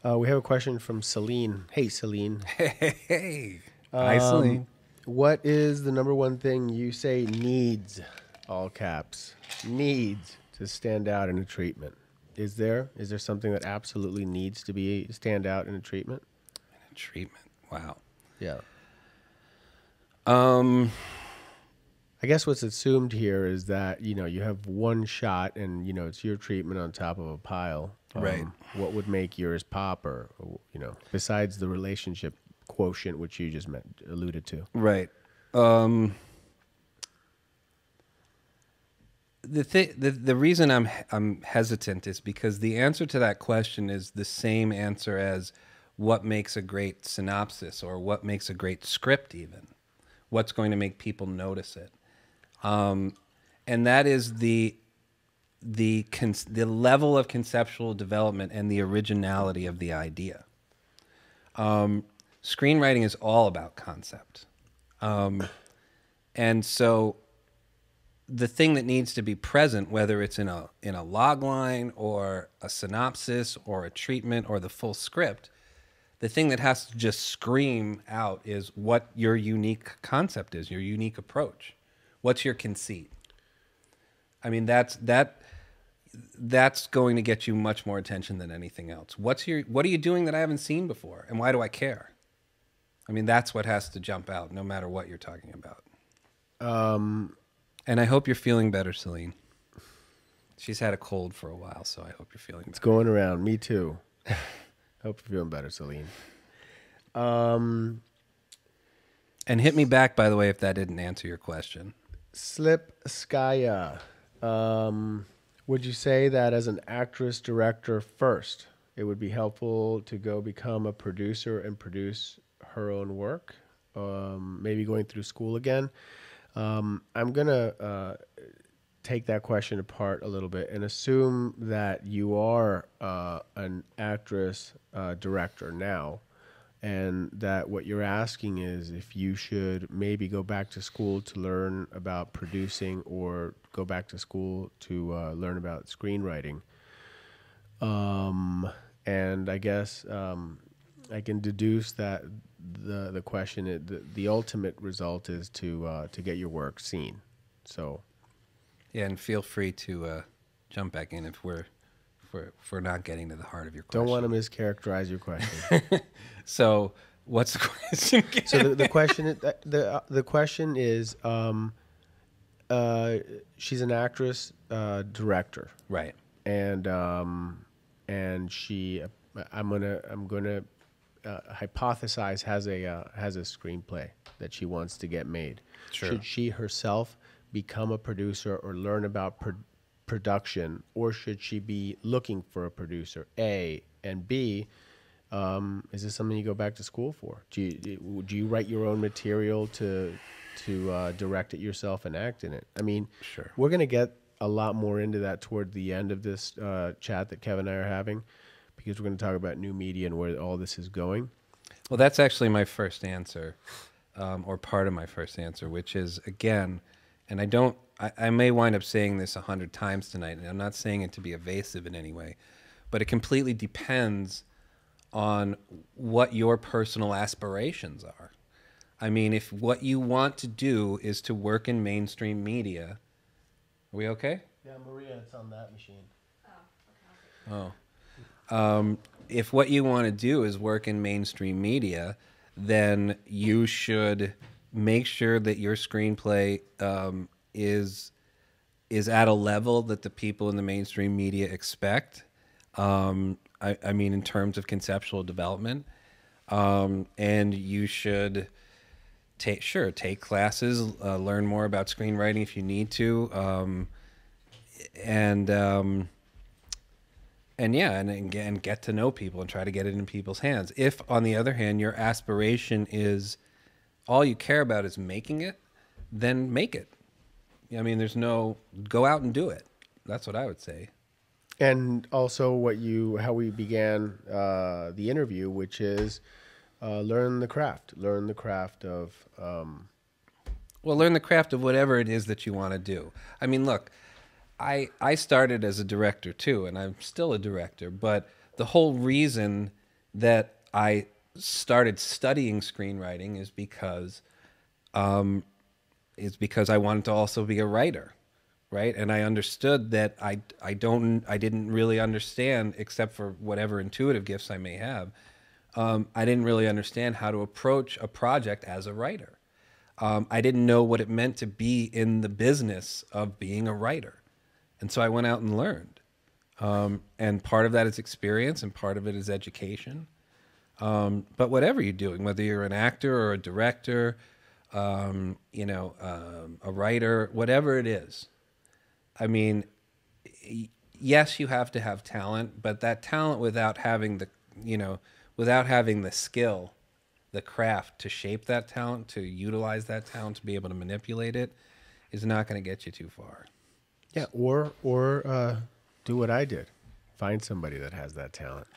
We have a question from Celine. Hey, Celine. Hey. Hi, Celine. What is the number one thing you say needs, all caps, needs to stand out in a treatment? Is there something that absolutely needs to stand out in a treatment? Treatment. Wow. Yeah. Um, I guess what's assumed here is that, you have one shot and, it's your treatment on top of a pile. Right. What would make yours pop or, besides the relationship quotient, which you just alluded to? right. The reason I'm hesitant is because the answer to that question is the same answer as what makes a great synopsis or what makes a great script even. What's going to make people notice it? And that is the level of conceptual development and the originality of the idea. Screenwriting is all about concept. And so the thing that needs to be present, whether it's in a log line or a synopsis or a treatment or the full script, the thing that has to just scream out is what your unique concept is, your unique approach. What's your conceit? I mean, that's going to get you much more attention than anything else. What are you doing that I haven't seen before, and why do I care? I mean, that's what has to jump out, no matter what you're talking about. And I hope you're feeling better, Celine. She's had a cold for a while, so I hope you're feeling better. It's going around. Me too. Hope you're feeling better, Celine. And hit me back, by the way, if that didn't answer your question. Slilp Skya. Would you say that as an actress director first, it would be helpful to go become a producer and produce her own work? Maybe going through school again? I'm going to take that question apart a little bit and assume that you are an actress director now, and that what you're asking is if you should maybe go back to school to learn about producing or go back to school to learn about screenwriting. And I guess I can deduce that the question, the ultimate result is to get your work seen. So, yeah, and feel free to jump back in if we're not getting to the heart of your question. Don't want to mischaracterize your question. So, what's the question again? So the question is, she's an actress director, right? And she, I'm gonna hypothesize has a screenplay that she wants to get made. Sure. Should she herself become a producer or learn about production, or should she be looking for a producer? A, and B, is this something you go back to school for? Do you write your own material to direct it yourself and act in it? I mean, sure. We're going to get a lot more into that toward the end of this chat that Kevin and I are having, because we're going to talk about new media and where all this is going. Well, that's actually my first answer, or part of my first answer, which is, again, and I may wind up saying this 100 times tonight, and I'm not saying it to be evasive in any way, but it completely depends on what your personal aspirations are. I mean, if what you want to do is to work in mainstream media, are we okay? Yeah, Maria, it's on that machine. Oh. If what you want to do is work in mainstream media, then you should make sure that your screenplay is at a level that the people in the mainstream media expect. I mean, in terms of conceptual development, and you should take classes, learn more about screenwriting if you need to, and get to know people and try to get it in people's hands. If, on the other hand, your aspiration is all you care about is making it, then make it. I mean, go out and do it. That's what I would say. And also how we began the interview, which is learn the craft of... Well, learn the craft of whatever it is that you want to do. I mean, look, I started as a director too, and I'm still a director, but the whole reason that I started studying screenwriting is because I wanted to also be a writer, right? And I understood that I didn't really understand, except for whatever intuitive gifts I may have. I didn't really understand how to approach a project as a writer. I didn't know what it meant to be in the business of being a writer. And so I went out and learned. And part of that is experience and part of it is education. But whatever you're doing, whether you're an actor or a director, a writer, whatever it is, I mean, yes, you have to have talent, but that talent without having the skill, the craft to shape that talent, to utilize that talent, to be able to manipulate it, is not going to get you too far. Yeah, or do what I did. Find somebody that has that talent.